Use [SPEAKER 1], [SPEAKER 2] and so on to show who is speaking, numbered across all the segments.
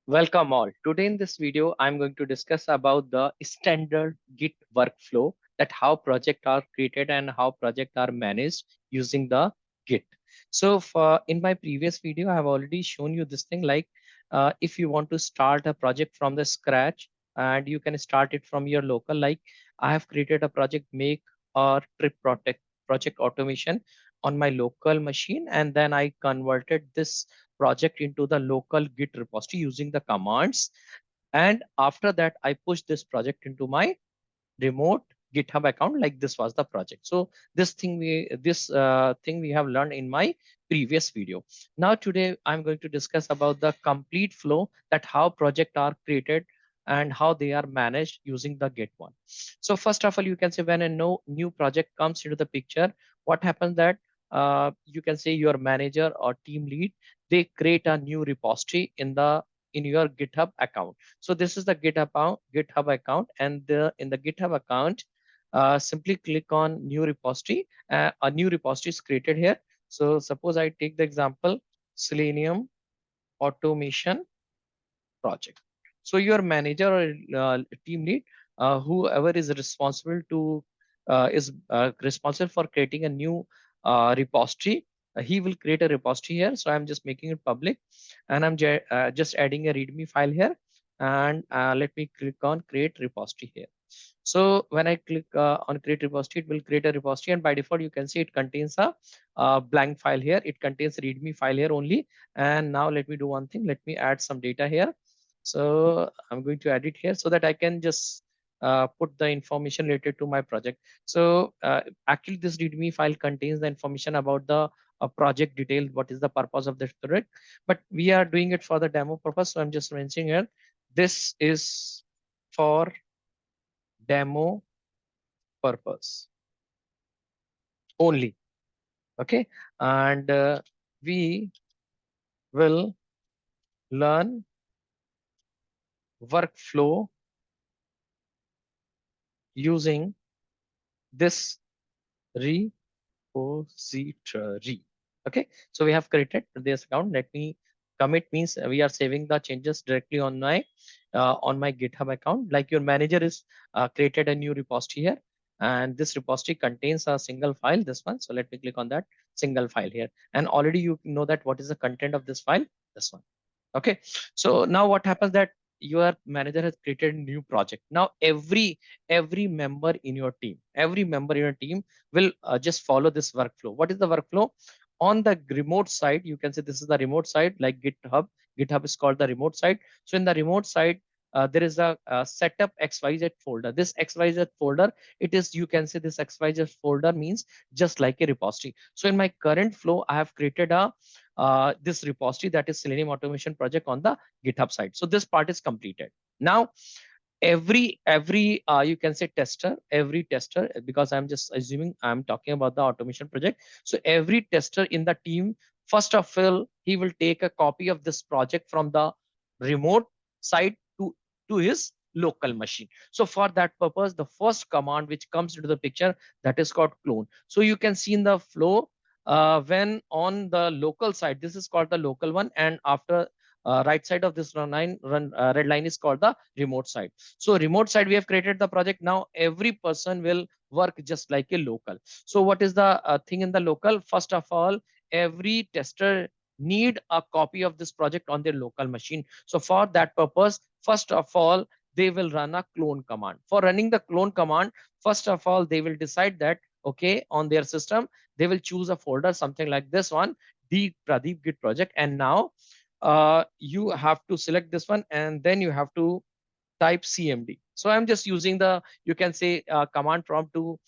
[SPEAKER 1] Welcome all. Today in this video, I'm going to discuss about the standard Git workflow, that how projects are created and how projects are managed using the Git. So for in my previous video, I have already shown you this thing like if you want to start a project from the scratch and you can start it from your local, like I have created a project make or trip project automation on my local machine, and then I converted this project into the local Git repository using the commands. And after that, I push this project into my remote GitHub account. Like this was the project. So this thing we have learned in my previous video. Now today I'm going to discuss about the complete flow, that how projects are created and how they are managed using the Git one. So first of all, you can say when a no new project comes into the picture, what happens that you can say your manager or team lead, they create a new repository in your GitHub account. So this is the GitHub account, and in the GitHub account, simply click on new repository. A new repository is created here. So suppose I take the example Selenium automation project. So your manager or team lead, whoever is responsible to is responsible for creating a new repository, he will create a repository here. So I'm just making it public, and I'm just adding a README file here. And let me click on create repository here. So when I click on create repository, it will create a repository, and by default you can see it contains a blank file here. It contains README file here only. And now let me do one thing. Let me add some data here. So I'm going to add it here so that I can just put the information related to my project. So actually this README file contains the information about the project detail, what is the purpose of this project. But we are doing it for the demo purpose. So I'm just mentioning here, this is for demo purpose only. Okay. And we will learn workflow using this repository. Okay, so we have created this account. Let me commit, means we are saving the changes directly on my GitHub account. Like your manager is created a new repository here, and this repository contains a single file, this one. So let me click on that single file here, and already you know that what is the content of this file, this one. Okay, so now what happens that your manager has created a new project. Now every member in your team, will just follow this workflow. What is the workflow? On the remote side, you can say this is the remote side, like GitHub is called the remote side. So in the remote side, there is a setup XYZ folder. This XYZ folder, it is, you can say this XYZ folder means just like a repository. So in my current flow, I have created a this repository, that is Selenium automation project, on the GitHub side. So this part is completed. Now every you can say every tester, because I'm just assuming I'm talking about the automation project. So every tester in the team, first of all, he will take a copy of this project from the remote side to his local machine. So for that purpose, the first command which comes into the picture, that is called clone. So you can see in the flow, when on the local side, this is called the local one, and after right side of this red line is called the remote side. So remote side, we have created the project. Now every person will work just like a local. So what is the thing in the local? First of all, every tester need a copy of this project on their local machine. So for that purpose, first of all, they will run a clone command. For running the clone command, first of all, they will decide that, okay, on their system, they will choose a folder, something like this one, the Pradeep Git project. And now you have to select this one, and then you have to type cmd. So I'm just using the, you can say, command prompt to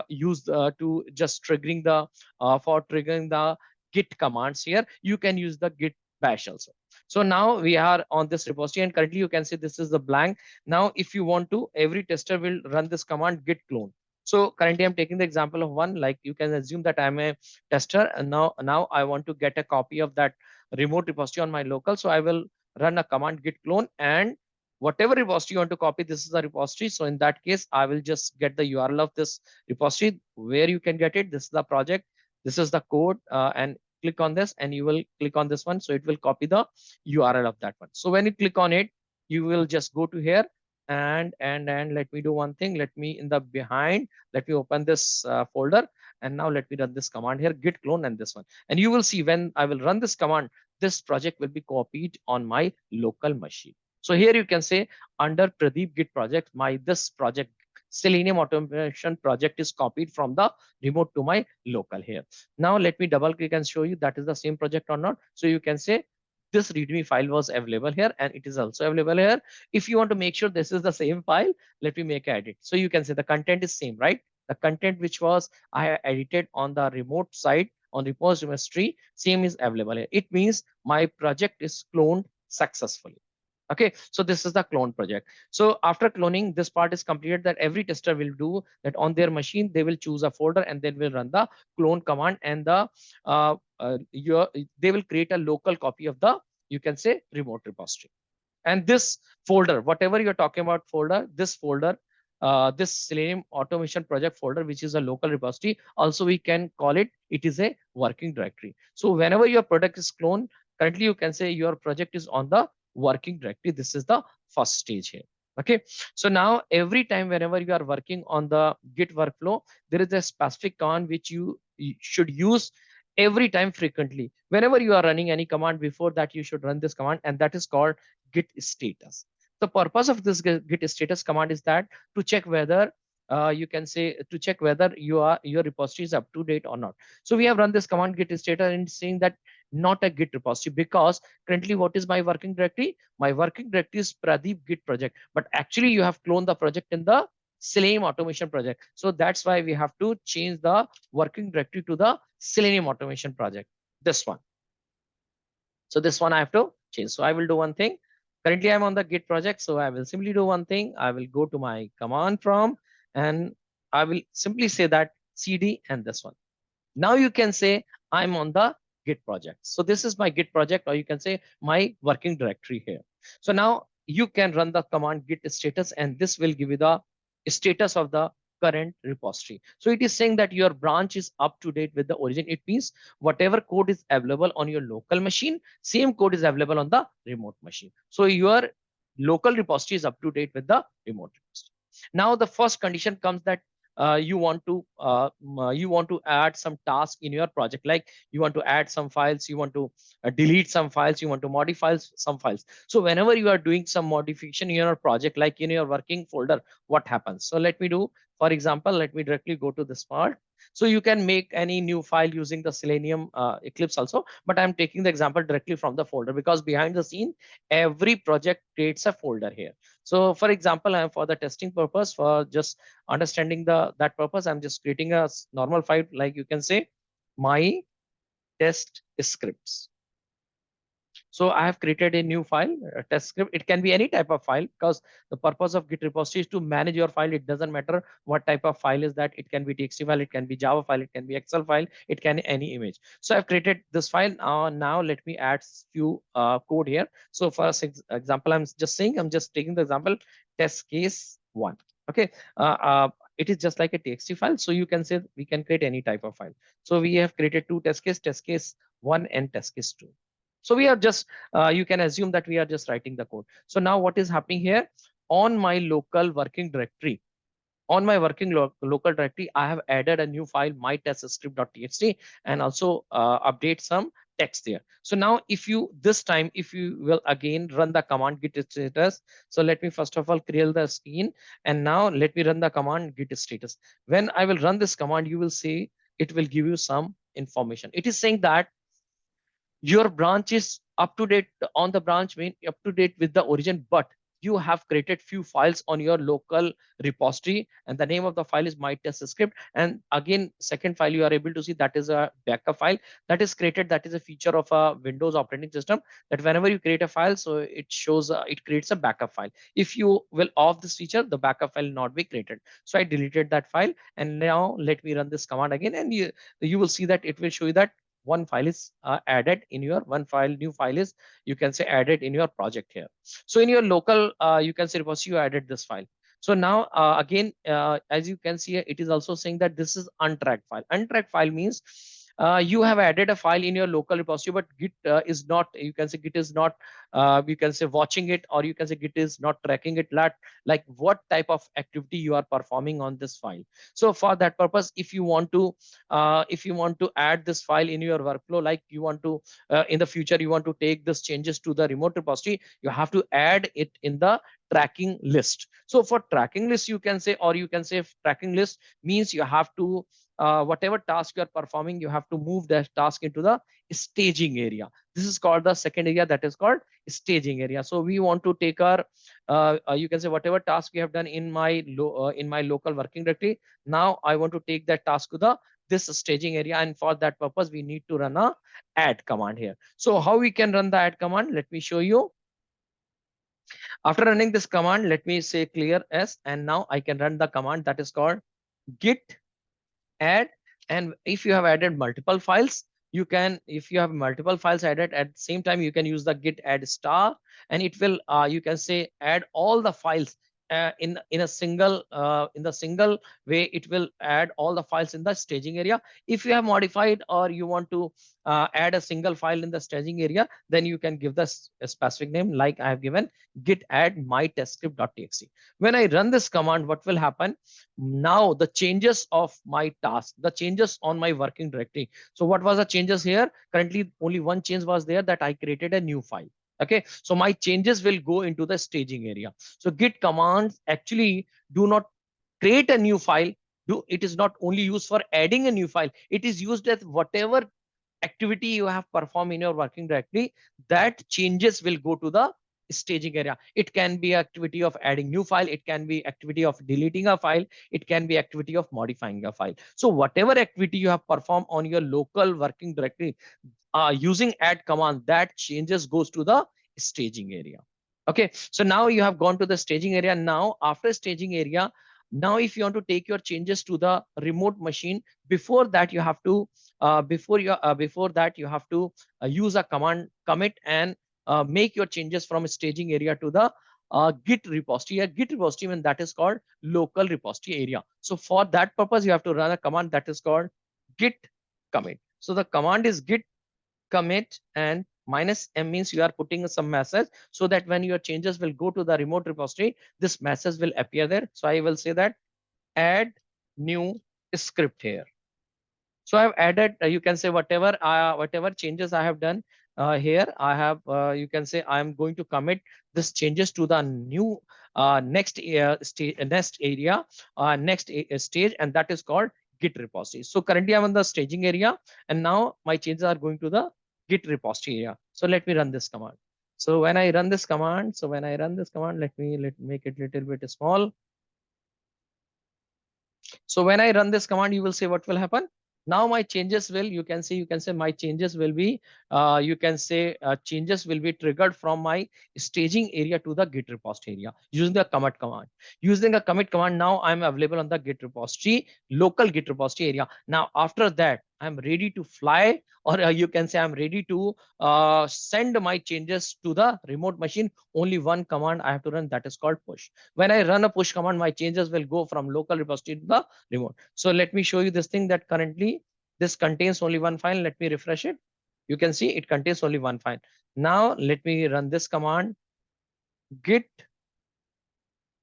[SPEAKER 1] use to just triggering the for triggering the git commands here. You can use the git bash also. So now we are on this repository, and currently you can see this is the blank. Now if you want to, every tester will run this command git clone. So currently I'm taking the example of one, like you can assume that I'm a tester, and now I want to get a copy of that remote repository on my local. So I will run a command git clone, and whatever repository you want to copy, this is the repository. So in that case, I will just get the URL of this repository, where you can get it. This is the project, this is the code, and click on this and you will click on this one. So it will copy the URL of that one. So when you click on it, you will just go to here and let me do one thing. Let me in the behind, let me open this folder. And now let me run this command here, git clone and this one. And you will see when I will run this command, this project will be copied on my local machine. So here you can say under Pradeep Git project, my this project Selenium automation project is copied from the remote to my local here. Now let me double click and show you that is the same project or not. So you can say this readme file was available here and it is also available here. If you want to make sure this is the same file, let me make an edit. So you can say the content is same, right? The content which was I edited on the remote side on repository, same is available here. It means my project is cloned successfully. Okay, so this is the clone project. So after cloning, this part is completed, that every tester will do that on their machine. They will choose a folder and then will run the clone command, and they will create a local copy of the, you can say, remote repository. And this folder, whatever you're talking about folder, this folder, this Selenium automation project folder, which is a local repository, also we can call it, it is a working directory. So whenever your product is cloned, currently you can say your project is on the working directory. This is the first stage here. Okay, so now every time whenever you are working on the Git workflow, there is a specific command which you should use every time frequently. Whenever you are running any command, before that you should run this command, and that is called git status. The purpose of this git status command is that to check whether you can say to check whether your repository is up to date or not. So we have run this command git status and saying that not a git repository, because currently what is my working directory? My working directory is Pradeep Git project, but actually you have cloned the project in the Selenium automation project. So that's why we have to change the working directory to the Selenium automation project, this one. So this one I have to change. So I will do one thing. Currently I'm on the Git project. So I will simply do one thing. I will go to my command prompt and I will simply say that cd and this one. Now you can say I'm on the Git project. So this is my Git project, or you can say my working directory here. So now you can run the command git status, and this will give you the status of the current repository. So it is saying that your branch is up to date with the origin. It means whatever code is available on your local machine, same code is available on the remote machine. So your local repository is up to date with the remote repository. Now the first condition comes that you want to add some task in your project, like you want to add some files, you want to delete some files, you want to modify some files. So whenever you are doing some modification in your project, like in your working folder, what happens? So let me do, for example, let me directly go to this part. So you can make any new file using the Selenium Eclipse also, but I'm taking the example directly from the folder, because behind the scene every project creates a folder here. So for example, I'm for the testing purpose, for just understanding that purpose, I'm just creating a normal file, like you can say my test scripts. So I have created a new file, a test script. It can be any type of file, because the purpose of Git repository is to manage your file. It doesn't matter what type of file is that. It can be TXT file, it can be Java file, it can be Excel file, it can be any image. So I've created this file. Now let me add few code here. So for example, I'm just taking the example test case 1. Okay. It is just like a TXT file. So you can say we can create any type of file. So we have created two test case 1 and test case 2. So we are just, you can assume that we are just writing the code. So now what is happening here? On my local working directory, local directory, I have added a new file, my test script.txt, and also update some text there. So now if you, this time, if you will again run the command git status. So let me first of all clear the screen, and now let me run the command git status. When I will run this command, you will see it will give you some information. It is saying that your branch is up to date on the branch main, up to date with the origin, but you have created few files on your local repository, and the name of the file is my test script. And again, second file you are able to see, that is a backup file that is created. That is a feature of a Windows operating system, that whenever you create a file, so it shows it creates a backup file. If you will off this feature, the backup file will not be created. So I deleted that file, and now let me run this command again, and you will see that it will show you that one file is added in your new file is, you can say, added in your project here. So in your local, you can say repository, you added this file. So now again, as you can see, it is also saying that this is untracked file. Untracked file means you have added a file in your local repository, but Git is not, you can say Git is not, you can say watching it, or you can say Git is not tracking it, like what type of activity you are performing on this file. So for that purpose, if you want to add this file in your workflow, like you want to, in the future, you want to take this changes to the remote repository, you have to add it in the tracking list. So for tracking list, you can say, or you can say tracking list means you have to, whatever task you are performing, you have to move that task into the staging area. This is called the second area, that is called staging area. So we want to take our, you can say whatever task we have done in my local working directory. Now I want to take that task to the this staging area, and for that purpose we need to run a add command here. So how we can run the add command? Let me show you. After running this command, let me say clear s, and now I can run the command that is called git add. And if you have added multiple files, you can, if you have multiple files added at the same time, you can use the git add star, and it will, you can say add all the files in a single, in the single way. It will add all the files in the staging area. If you have modified, or you want to add a single file in the staging area, then you can give this a specific name, like I have given git add my test-script.txt. When I run this command, what will happen? Now the changes of my task, the changes on my working directory. So what was the changes here? Currently only one change was there, that I created a new file. Okay, so my changes will go into the staging area. So git commands actually do not create a new file. It is not only used for adding a new file, it is used as whatever activity you have performed in your working directory, that changes will go to the staging area. It can be activity of adding new file, it can be activity of deleting a file, it can be activity of modifying a file. So whatever activity you have performed on your local working directory, using add command, that changes goes to the staging area. Okay, so now you have gone to the staging area. Now after staging area, now if you want to take your changes to the remote machine, before that you have to, before that you have to use a command commit, and make your changes from staging area to the git repository. A git repository, and that is called local repository area. So for that purpose, you have to run a command that is called git commit. So the command is git commit, and minus m means you are putting some message, so that when your changes will go to the remote repository, this message will appear there. So I will say that add new script here. So I've added, you can say whatever changes I have done here, I have, you can say I'm going to commit this changes to the new next next area, next stage, and that is called Git repository. So currently I'm in the staging area, and now my changes are going to the Git repository area. So let me run this command. So when I run this command, let me make it a little bit small. So when I run this command, you will see what will happen. Now my changes will, you can say my changes will be, you can say changes will be triggered from my staging area to the Git repository area using the commit command. Using a commit command, now I'm available on the Git repository, local Git repository area. Now after that, I'm ready to fly, or you can say I'm ready to send my changes to the remote machine. Only one command I have to run, that is called push. When I run a push command, my changes will go from local repository to the remote. So let me show you this thing, that currently this contains only one file. Let me refresh it. You can see it contains only one file. Now let me run this command git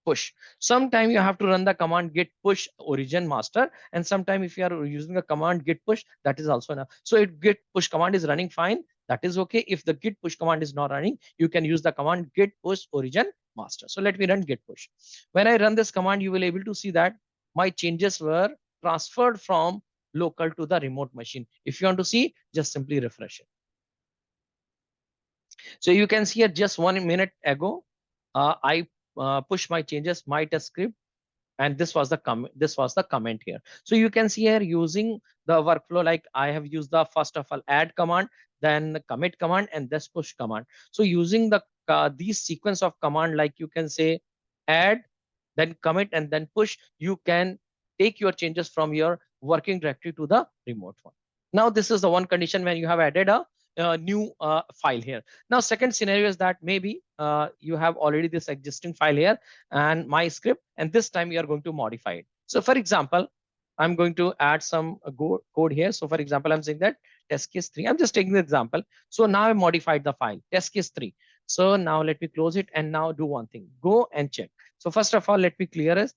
[SPEAKER 1] push. Sometime you have to run the command git push origin master, and sometime if you are using the command git push, that is also enough. So if git push command is running fine, that is okay. If the git push command is not running, you can use the command git push origin master. So let me run git push. When I run this command, you will able to see that my changes were transferred from local to the remote machine. If you want to see, just simply refresh it. So you can see here, just 1 minute ago, I push my changes, my test script, and this was the comment here. So you can see here, using the workflow, like I have used the first of all add command, then the commit command, and this push command. So using the these sequence of command, like you can say add, then commit, and then push, you can take your changes from your working directory to the remote one. Now this is the one condition when you have added a new file here. Now second scenario is that maybe you have already this existing file here and my script, and this time you are going to modify it. So for example, I'm going to add some code here. So for example, I'm saying that test case 3. I'm just taking the example. So now I modified the file test case 3. So now let me close it and now do one thing. Go and check. So first of all, let me clear it.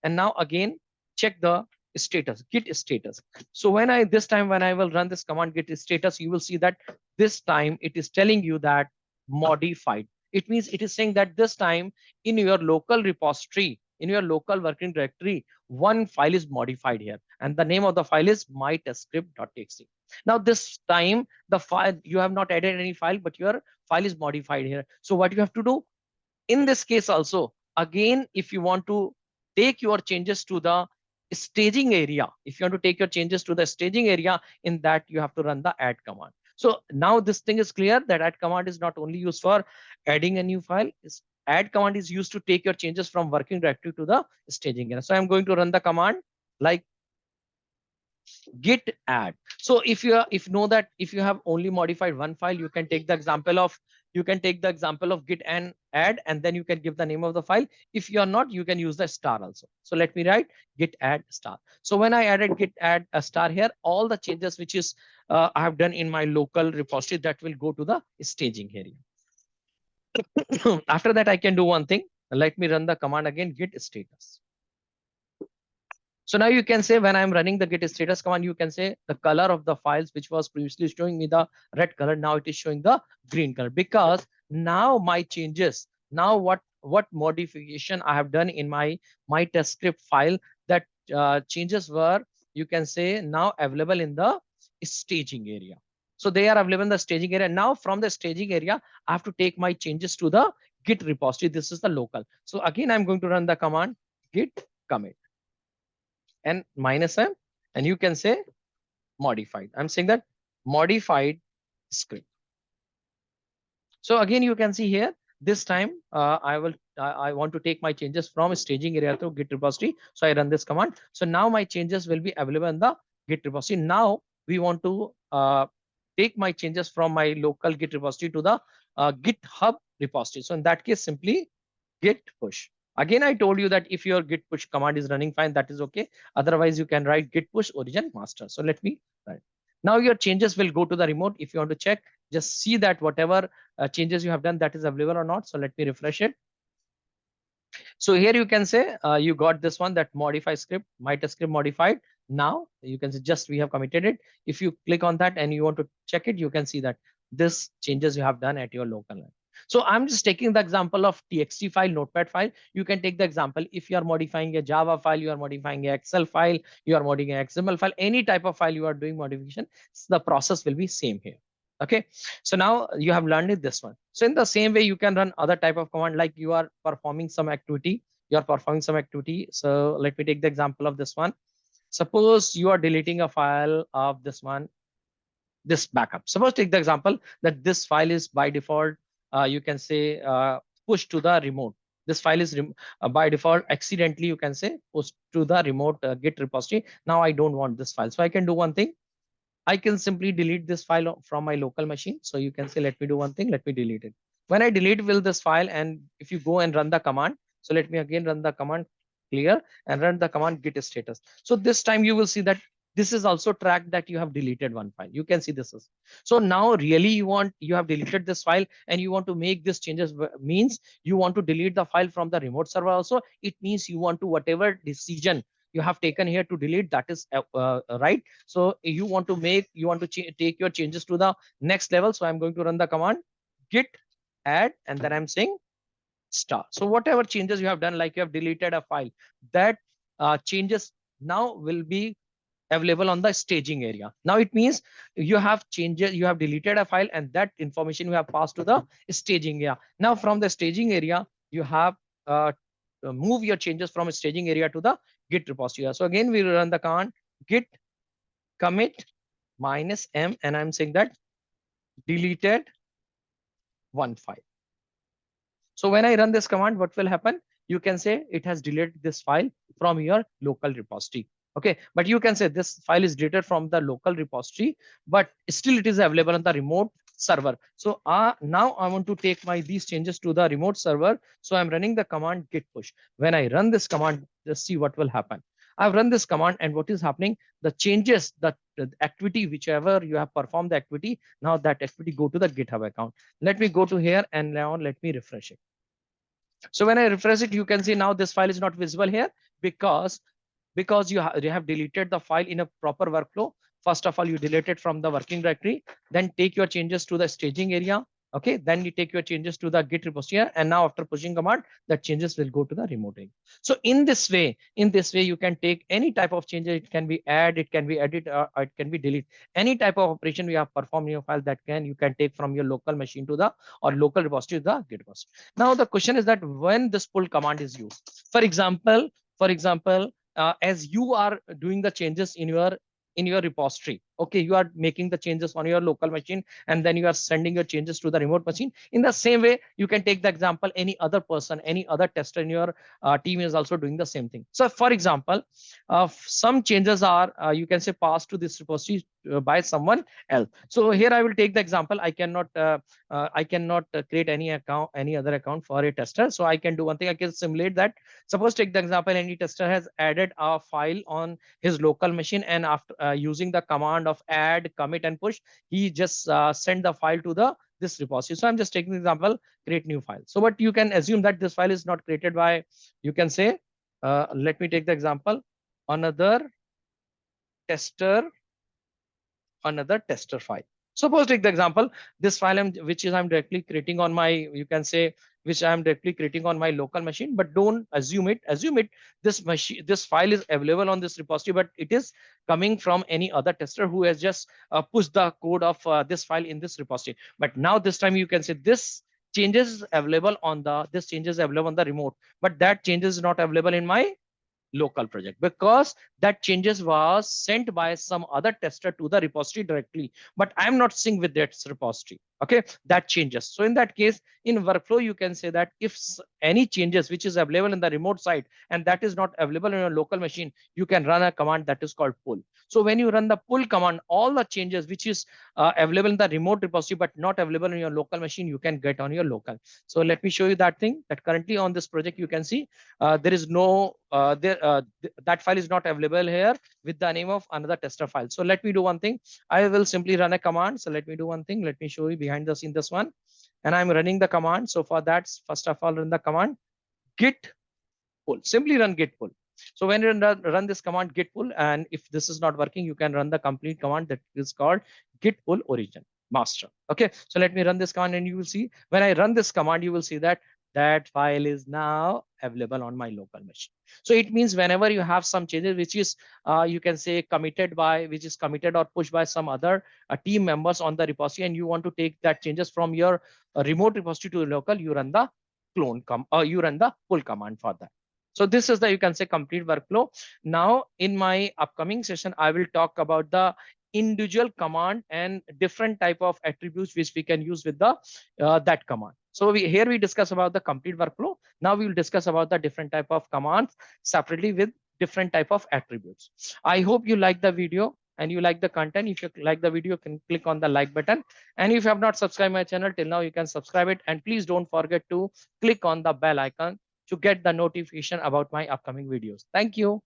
[SPEAKER 1] And now again, check the status, git status. So this time when I will run this command git status, you will see that this time it is telling you that modified. It means it is saying that this time in your local repository, in your local working directory, one file is modified here. And the name of the file is mytestscript.txt. Now this time the file, you have not added any file, but your file is modified here. So what you have to do in this case also, again, if you want to take your changes to the staging area, if you want to take your changes to the staging area, in that you have to run the add command. So now this thing is clear that add command is not only used for adding a new file. Add command is used to take your changes from working directory to the staging area. So I'm going to run the command like git add. So if you know that if you have only modified one file, you can take the example of git and add, and then you can give the name of the file. If you are not, you can use the star also. So let me write git add star. So when I added git add a star here, all the changes which is I have done in my local repository, that will go to the staging area. After that, I can do one thing. Let me run the command again, git status. So now you can say when I'm running the git status command, you can say the color of the files which was previously showing me the red color, now it is showing the green color, because now my changes, now what modification I have done in my test script file, that changes were, you can say, now available in the staging area. So they are available in the staging area. Now from the staging area, I have to take my changes to the git repository. This is the local. So again, I'm going to run the command git commit and -m, and you can say modified. I'm saying that modified script. So again, you can see here, this time I want to take my changes from staging area to git repository. So I run this command. So now my changes will be available in the git repository. Now we want to take my changes from my local git repository to the GitHub repository. So in that case, simply git push. Again, I told you that if your git push command is running fine, that is okay. Otherwise, you can write git push origin master. So let me write. Now your changes will go to the remote. If you want to check, just see that whatever changes you have done, that is available or not. So let me refresh it. So here you can say you got this one, that modify script, my test script modified. Now you can say just we have committed it. If you click on that and you want to check it, you can see that this changes you have done at your local line. So I'm just taking the example of txt file, notepad file. You can take the example if you are modifying a Java file, you are modifying an Excel file, you are modifying an XML file, any type of file you are doing modification, the process will be same here. Okay, so now you have learned it this one. So in the same way, you can run other type of command, like you are performing some activity. So let me take the example of this one. Suppose you are deleting a file of this one, this backup. Suppose take the example that this file is by default, you can say push to the remote. This file is by default accidentally, you can say push to the remote git repository. Now I don't want this file. So I can do one thing. I can simply delete this file from my local machine. So you can say, let me do one thing, let me delete it. When I delete this file, and if you go and run the command, so let me again run the command clear and run the command git status. So this time you will see that this is also tracked that you have deleted one file. You can see this is. So now really you have deleted this file and you want to make this changes, means you want to delete the file from the remote server also. It means you want to, whatever decision you have taken here to delete, that is right. So you want to take your changes to the next level. So I'm going to run the command git add, and then I'm saying star. So whatever changes you have done, like you have deleted a file, that changes now will be available on the staging area. Now it means you have deleted a file, and that information you have passed to the staging area. Now from the staging area, you have move your changes from a staging area to the git repository. So again, we run the command git commit -m, and I'm saying that deleted one file. So when I run this command, what will happen? You can say it has deleted this file from your local repository. Okay, but you can say this file is deleted from the local repository, but still it is available on the remote server. So now I want to take these changes to the remote server. So I'm running the command git push. When I run this command, just see what will happen. I've run this command, and what is happening? The changes, the activity, whichever you have performed the activity, now that activity go to the GitHub account. Let me go to here, and now let me refresh it. So when I refresh it, you can see now this file is not visible here because you have deleted the file in a proper workflow. First of all, you delete it from the working directory, then take your changes to the staging area. Okay, then you take your changes to the Git repository, and now after pushing command, the changes will go to the remote area. So in this way, you can take any type of changes. It can be add, it can be edit, or it can be delete. Any type of operation you have performed in your file that you can take from your local machine to the or local repository to the Git repository. Now the question is that when this pull command is used, for example, as you are doing the changes in your repository, okay, you are making the changes on your local machine, and then you are sending your changes to the remote machine. In the same way, you can take the example, any other person, any other tester in your team is also doing the same thing. So for example, some changes are you can say passed to this repository by someone else. So here I will take the example. I cannot create any other account for a tester. So I can do one thing. I can simulate that. Suppose take the example, any tester has added a file on his local machine, and after using the command of add, commit, and push, he just send the file to the this repository. So I'm just taking the example, create new file. So but you can assume that this file is not created by, you can say, let me take the example, another tester another tester file. Suppose take the example, this file which is I'm directly creating on my, you can say, which I'm directly creating on my local machine, but don't assume it. Assume it. This file is available on this repository, but it is coming from any other tester who has just pushed the code of this file in this repository. But now this time you can say this changes available on the remote, but that changes is not available in my local project because that changes was sent by some other tester to the repository directly, but I'm not synced with that repository. Okay, that changes. So in that case, in workflow, you can say that if any changes which is available in the remote site and that is not available in your local machine, you can run a command that is called pull. So when you run the pull command, all the changes which is available in the remote repository but not available in your local machine, you can get on your local. So let me show you that thing, that currently on this project you can see there is no that file is not available here with the name of another tester file. So let me do one thing. I will simply run a command. So let me do one thing. Let me show you behind the scene this one. And I'm running the command. So for that, first of all, run the command git pull. Simply run git pull. So when you run this command git pull, and if this is not working, you can run the complete command that is called git pull origin master. Okay, so let me run this command, and you will see when I run this command, you will see that that file is now available on my local machine. So it means whenever you have some changes which is you can say which is committed or pushed by some other team members on the repository, and you want to take that changes from your remote repository to the local, you run the you run the pull command for that. So this is the, you can say, complete workflow. Now in my upcoming session, I will talk about the individual command and different type of attributes which we can use with the that command. So here we discuss about the complete workflow. Now we will discuss about the different type of commands separately with different type of attributes. I hope you like the video and you like the content. If you like the video, you can click on the like button. And if you have not subscribed my channel till now, you can subscribe it. And please don't forget to click on the bell icon to get the notification about my upcoming videos. Thank you.